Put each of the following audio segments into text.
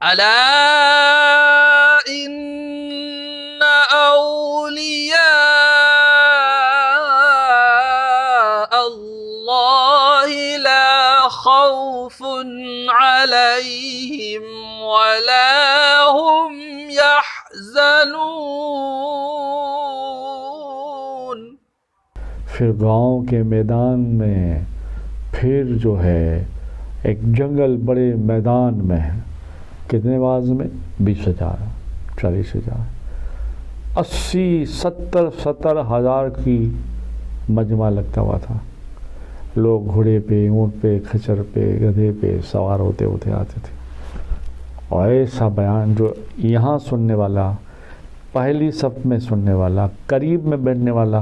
الا ان اولیاء اللہ لا خوف علیہم ولا هم يحزنون۔ پھر گاؤں کے میدان میں پھر جو ہے ایک جنگل بڑے میدان میں ہے، کتنے باز میں 20,000 40,000 70 ہزار کی مجمع لگتا ہوا تھا۔ لوگ گھوڑے پہ، اونٹ پہ، کھچر پہ، گدھے پہ سوار ہوتے ہوتے آتے تھے، اور ایسا بیان جو یہاں سننے والا، پہلی صف میں سننے والا، قریب میں بیٹھنے والا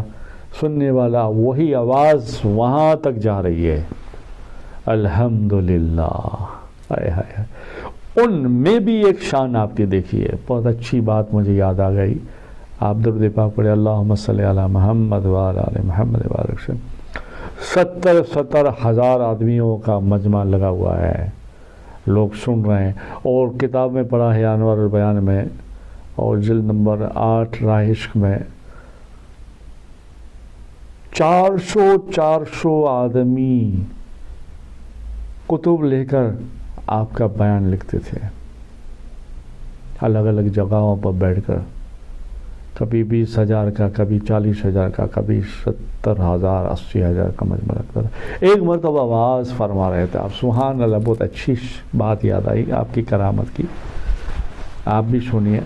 سننے والا، وہی آواز وہاں تک جا رہی ہے۔ الحمدللہ۔ ہائے ہائے، ان میں بھی ایک شان آپ کی دیکھیے، بہت اچھی بات مجھے یاد آ گئی۔ آپ درود پاک پڑھے، اللہم صلی علی محمد وعلی آل محمد وبارک وسلم۔ 70 ہزار آدمیوں کا مجمع لگا ہوا ہے، لوگ سن رہے ہیں۔ اور کتاب میں پڑھا ہے انوار البیان میں، اور جلد نمبر 8 راہ عشق میں، 400 آدمی کتب لے کر آپ کا بیان لکھتے تھے، الگ الگ جگہوں پر بیٹھ کر، کبھی 20,000 کا، کبھی 40,000 کا، کبھی 70,000 80,000 کا مجمع لگتا تھا۔ ایک مرتبہ آواز فرما رہے تھے آپ، سبحان اللہ، بہت اچھی بات یاد آئی آپ کی کرامت کی، آپ بھی سنیے۔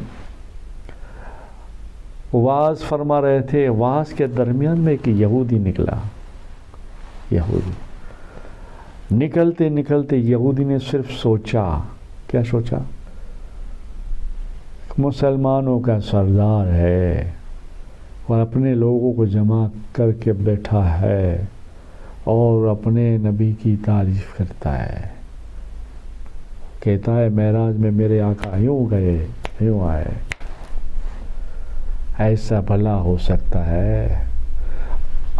واز فرما رہے تھے، واز کے درمیان میں ایک یہودی نکلا۔ یہودی نکلتے نکلتے یہودی نے صرف سوچا، کیا سوچا؟ مسلمانوں کا سردار ہے اور اپنے لوگوں کو جمع کر کے بیٹھا ہے اور اپنے نبی کی تعریف کرتا ہے، کہتا ہے معراج میں میرے آقا یوں گئے یوں آئے۔ ایسا بھلا ہو سکتا ہے؟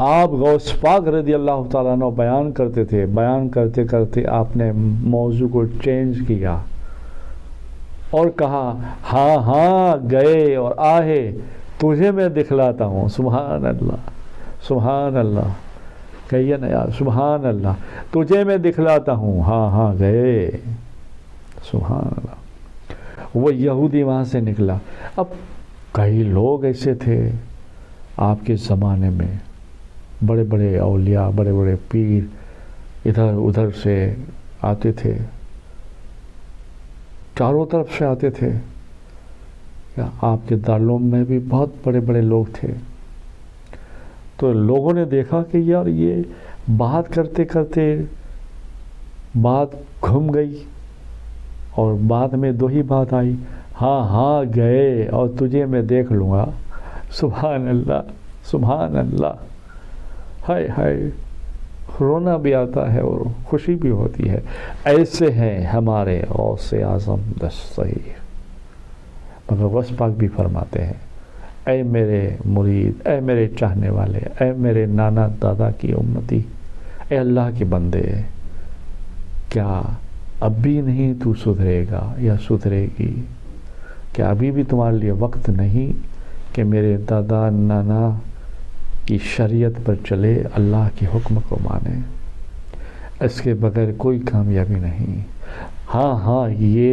آپ غوث پاک رضی اللہ تعالیٰ عنہ بیان کرتے تھے، بیان کرتے کرتے آپ نے موضوع کو چینج کیا اور کہا ہاں ہاں گئے اور آئے، تجھے میں دکھلاتا ہوں۔ سبحان اللہ، سبحان اللہ، کہیے نا یار، سبحان اللہ، تجھے میں دکھلاتا ہوں، ہاں ہاں گئے، سبحان اللہ۔ وہ یہودی وہاں سے نکلا۔ اب کئی لوگ ایسے تھے آپ کے زمانے میں، بڑے بڑے اولیاء، بڑے بڑے پیر ادھر ادھر سے آتے تھے، چاروں طرف سے آتے تھے۔ آپ کے دارالعلوم میں بھی بہت بڑے بڑے لوگ تھے۔ تو لوگوں نے دیکھا کہ یار یہ بات کرتے کرتے بات گھم گئی، اور بعد میں دو ہی بات آئی، ہاں ہاں گئے اور تجھے میں دیکھ لوں گا۔ سبحان اللہ، سبحان اللہ، ہائے ہائے، رونا بھی آتا ہے اور خوشی بھی ہوتی ہے۔ ایسے ہیں ہمارے غوث اعظم دستگیر۔ مگر غوث پاک بھی فرماتے ہیں، اے میرے مرید، اے میرے چاہنے والے، اے میرے نانا دادا کی امتی، اے اللہ کے بندے، کیا اب بھی نہیں تو سدھرے گا یا سدھرے گی؟ کیا ابھی بھی تمہارے لیے وقت نہیں کہ میرے دادا نانا کی شریعت پر چلے، اللہ کے حکم کو مانے؟ اس کے بغیر کوئی کامیابی نہیں۔ ہاں ہاں، یہ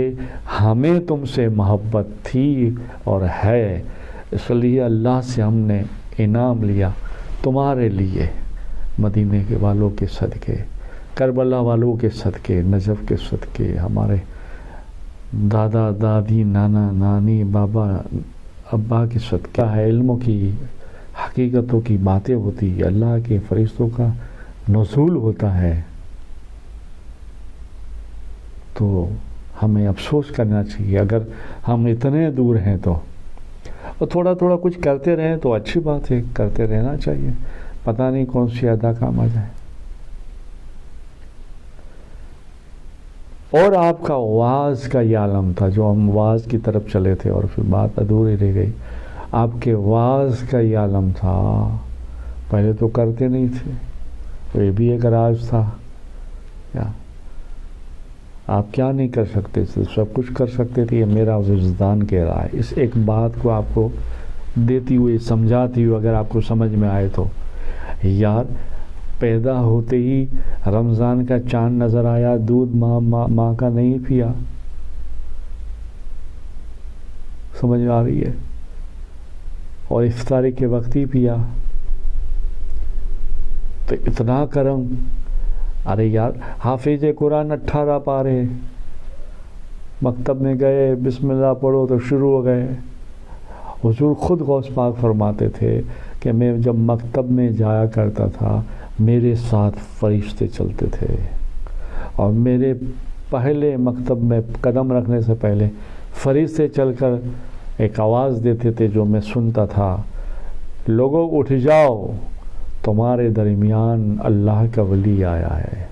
ہمیں تم سے محبت تھی اور ہے، اس لیے اللہ سے ہم نے انعام لیا تمہارے لیے، مدینے کے والوں کے صدقے، کربلا والوں کے صدقے، نجف کے صدقے، ہمارے دادا دادی، نانا نانی، بابا ابا کے صدقہ ہے۔ علموں کی حقیقتوں کی باتیں ہوتی ہے، اللہ کے فرشتوں کا نزول ہوتا ہے، تو ہمیں افسوس کرنا چاہیے اگر ہم اتنے دور ہیں تو۔ اور تھوڑا تھوڑا کچھ کرتے رہیں تو اچھی بات ہے، کرتے رہنا چاہیے، پتہ نہیں کون سی ادا کام آ جائے۔ اور آپ کا واز کا یہ عالم تھا، جو ہم واز کی طرف چلے تھے اور پھر بات ادھوری رہ گئی۔ آپ کے واز کا یہ عالم تھا، پہلے تو کرتے نہیں تھے، تو یہ بھی ایک راز تھا۔ آپ کیا نہیں کر سکتے تھے؟ سب کچھ کر سکتے تھے. یہ میرا وجدان کہہ رہا ہے. اس ایک بات کو آپ کو دیتی ہوئی سمجھاتی ہوئی اگر آپ کو سمجھ میں آئے تو یار پیدا ہوتے ہی رمضان کا چاند نظر آیا, دودھ ماں کا نہیں پیا. سمجھ میں آ رہی ہے؟ اور افطاری کے وقت ہی پیا. تو اتنا کرم. ارے یار حافظ قرآن 18 پارے مکتب میں گئے, بسم اللہ پڑھو تو شروع ہو گئے. حضور خود غوث پاک فرماتے تھے کہ میں جب مکتب میں جایا کرتا تھا میرے ساتھ فرشتے چلتے تھے, اور میرے پہلے مکتب میں قدم رکھنے سے پہلے فرشتے چل کر ایک آواز دیتے تھے جو میں سنتا تھا, لوگوں اٹھ جاؤ تمہارے درمیان اللہ کا ولی آیا ہے,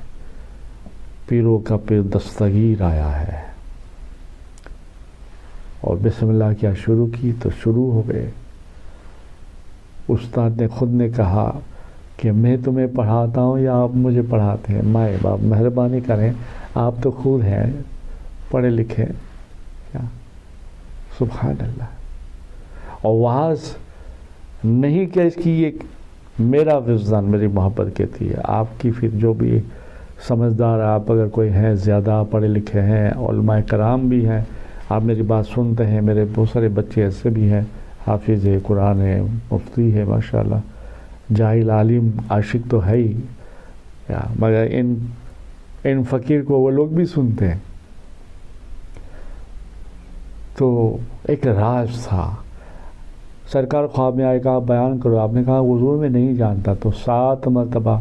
پیروں کا پیر دستگیر آیا ہے. اور بسم اللہ کیا شروع کی تو شروع ہو گئے. استاد نے خود نے کہا کہ میں تمہیں پڑھاتا ہوں یا آپ مجھے پڑھاتے ہیں؟ مائے باپ مہربانی کریں, آپ تو خود ہیں پڑھے لکھے. کیا سبحان اللہ. اور واز نہیں کہ اس کی یہ میرا وجدان میری محبت کہتی ہے. آپ کی پھر جو بھی سمجھدار آپ اگر کوئی ہیں زیادہ پڑھے لکھے ہیں, علماء کرام بھی ہیں, آپ میری بات سنتے ہیں. میرے بہت سارے بچے ایسے بھی ہیں, حافظ ہے, قرآن ہے, مفتی ہے, ماشاءاللہ. جاہل عالم عاشق تو ہے ہی, مگر ان فقیر کو وہ لوگ بھی سنتے ہیں. تو ایک راز تھا. سرکار خواب میں آئے, کہا بیان کرو. آپ نے کہا حضور میں نہیں جانتا. تو 7 مرتبہ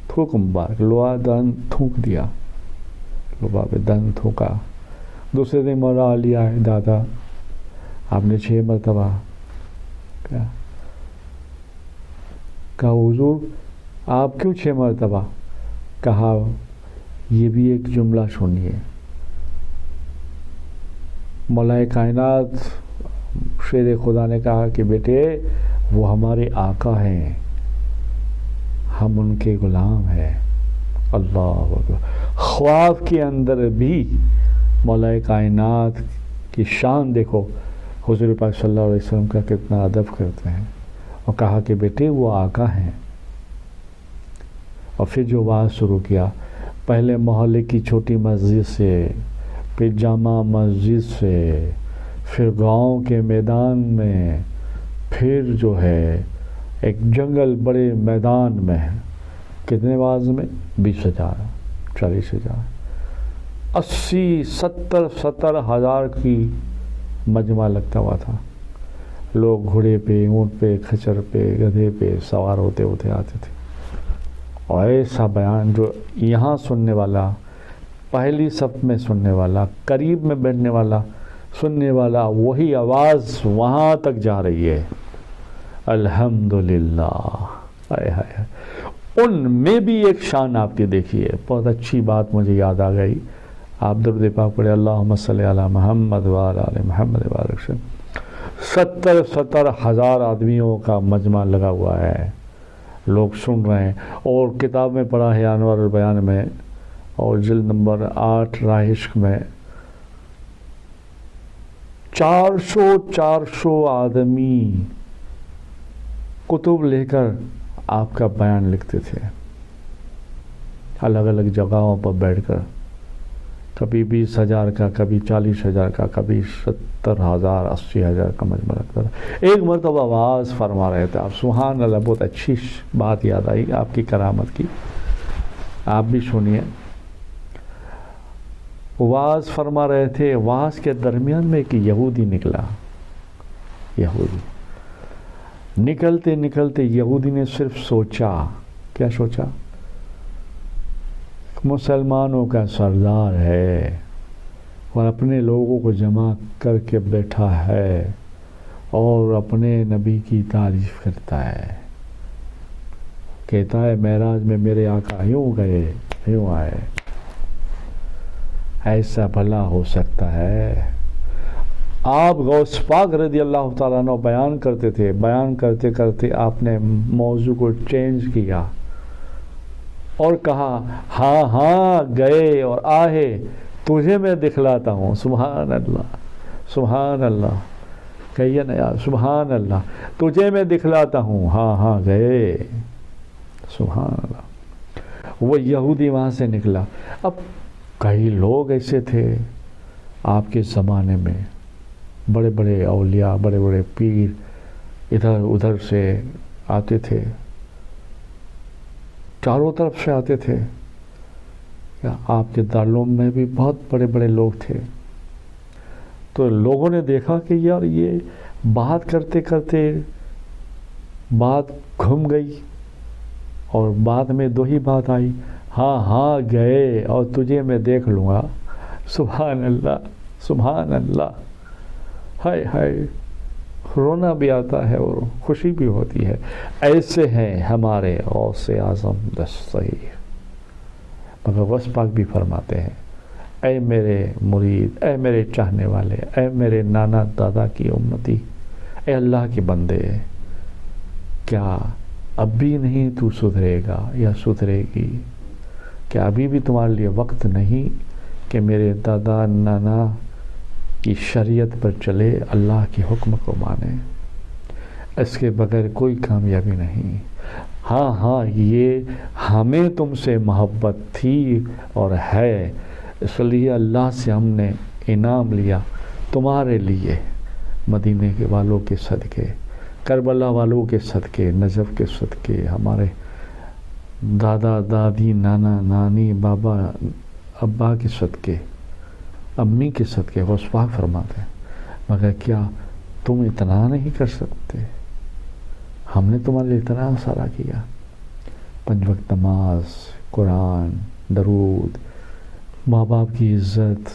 تھوک مبارک لوہا دن تھوک دیا, لوہا پہ دن تھوکا. دوسرے دن مولا علی آئے, دادا آپ نے 6 مرتبہ کہا حضور آپ کیوں 6 مرتبہ؟ کہا یہ بھی ایک جملہ سنیے. مولا کائنات شیر خدا نے کہا کہ بیٹے وہ ہمارے آقا ہیں, ہم ان کے غلام ہیں. اللہ اکبر. خواب کے اندر بھی مولا کائنات کی شان دیکھو, حضور پاک صلی اللہ علیہ وسلم کا کتنا ادب کرتے ہیں. اور کہا کہ بیٹے وہ آقا ہیں. اور پھر جو واز شروع کیا, پہلے محلے کی چھوٹی مسجد سے, پھر جامع مسجد سے, پھر گاؤں کے میدان میں, پھر جو ہے ایک جنگل بڑے میدان میں. کتنے واز میں؟ 20,000 40,000 80-70 ہزار کی مجمع لگتا ہوا تھا. لوگ گھوڑے پہ, اونٹ پہ, کھچر پہ, گدھے پہ سوار ہوتے ہوتے آتے تھے. اور ایسا بیان جو یہاں سننے والا, پہلی صف میں سننے والا, قریب میں بیٹھنے والا سننے والا, وہی آواز وہاں تک جا رہی ہے. الحمدللہ. ہائے ہائے. ان میں بھی ایک شان آپ کی دیکھیے. بہت اچھی بات مجھے یاد آ گئی. آپ درود پاک پڑھے, اللہم صلی علی محمد وعلی آل محمد وبارک وسلم. 70 ہزار آدمیوں کا مجمع لگا ہوا ہے, لوگ سن رہے ہیں. اور کتاب میں پڑھا ہے انوار البیان میں, اور جلد نمبر 8 راہ عشق میں 400 آدمی کتب لے کر آپ کا بیان لکھتے تھے, الگ الگ جگہوں پر بیٹھ کر. کبھی 20,000 کا, کبھی 40,000 کا, کبھی 70,000 80,000 کا مجمع لگتا تھا. ایک مرتبہ آواز فرما رہے تھے آپ, سبحان اللہ. بہت اچھی بات یاد آئی آپ کی کرامت کی, آپ بھی سنیے. واز فرما رہے تھے, واز کے درمیان میں ایک یہودی نکلا. یہودی نکلتے نکلتے یہودی نے صرف سوچا. کیا سوچا؟ مسلمانوں کا سردار ہے اور اپنے لوگوں کو جمع کر کے بیٹھا ہے اور اپنے نبی کی تعریف کرتا ہے. کہتا ہے معراج میں میرے آقا یوں گئے یوں آئے. ایسا بھلا ہو سکتا ہے؟ آپ غوث پاک رضی اللہ تعالیٰ عنہ بیان کرتے تھے. بیان کرتے کرتے آپ نے موضوع کو چینج کیا. اور کہا ہاں ہاں گئے اور آہے تجھے میں دکھلاتا ہوں. سبحان اللہ سبحان اللہ. کہیے نا یار سبحان اللہ. تجھے میں دکھلاتا ہوں ہاں ہاں گئے. سبحان اللہ. وہ یہودی وہاں سے نکلا. اب کئی لوگ ایسے تھے آپ کے زمانے میں، بڑے بڑے اولیاء، بڑے بڑے پیر ادھر ادھر سے آتے تھے، چاروں طرف سے آتے تھے. آپ کے دارالعلوم میں بھی بہت بڑے بڑے لوگ تھے. تو لوگوں نے دیکھا کہ یار یہ بات کرتے کرتے بات گھوم گئی اور بعد میں دو ہی بات آئی، ہاں ہاں گئے اور تجھے میں دیکھ لوں گا. سبحان اللہ سبحان اللہ. ہائے ہائے، رونا بھی آتا ہے اور خوشی بھی ہوتی ہے. ایسے ہیں ہمارے غوث اعظم دستگیر. مگر غوث پاک بھی فرماتے ہیں اے میرے مرید، اے میرے چاہنے والے، اے میرے نانا دادا کی امتی، اے اللہ کے بندے، کیا اب بھی نہیں تو سدھرے گا یا سدھرے گی؟ کیا ابھی بھی تمہارے لیے وقت نہیں کہ میرے دادا نانا کی شریعت پر چلے، اللہ کے حکم کو مانے؟ اس کے بغیر کوئی کامیابی نہیں. ہاں ہاں یہ ہمیں تم سے محبت تھی اور ہے، اس لیے اللہ سے ہم نے انعام لیا تمہارے لیے، مدینے کے والوں کے صدقے، کربلا والوں کے صدقے، نجف کے صدقے، ہمارے دادا دادی نانا نانی بابا ابا کے صدقے، امی کے صدقے. غوث پاک فرماتے ہیں مگر کیا تم اتنا نہیں کر سکتے؟ ہم نے تمہارے لیے اتنا سارا کیا. 5 وقت نماز، قرآن، درود، ماں باپ کی عزت،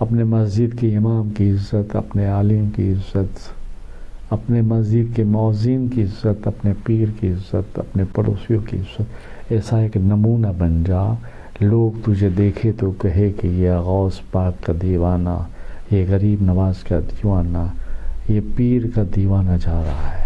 اپنے مسجد کے امام کی عزت، اپنے عالم کی عزت، اپنے مسجد کے مؤذن کی عزت، اپنے پیر کی عزت، اپنے پڑوسیوں کی عزت. ایسا ایک نمونہ بن جا، لوگ تجھے دیکھے تو کہے کہ یہ غوث پاک کا دیوانہ، یہ غریب نواز کا دیوانہ، یہ پیر کا دیوانہ جا رہا ہے.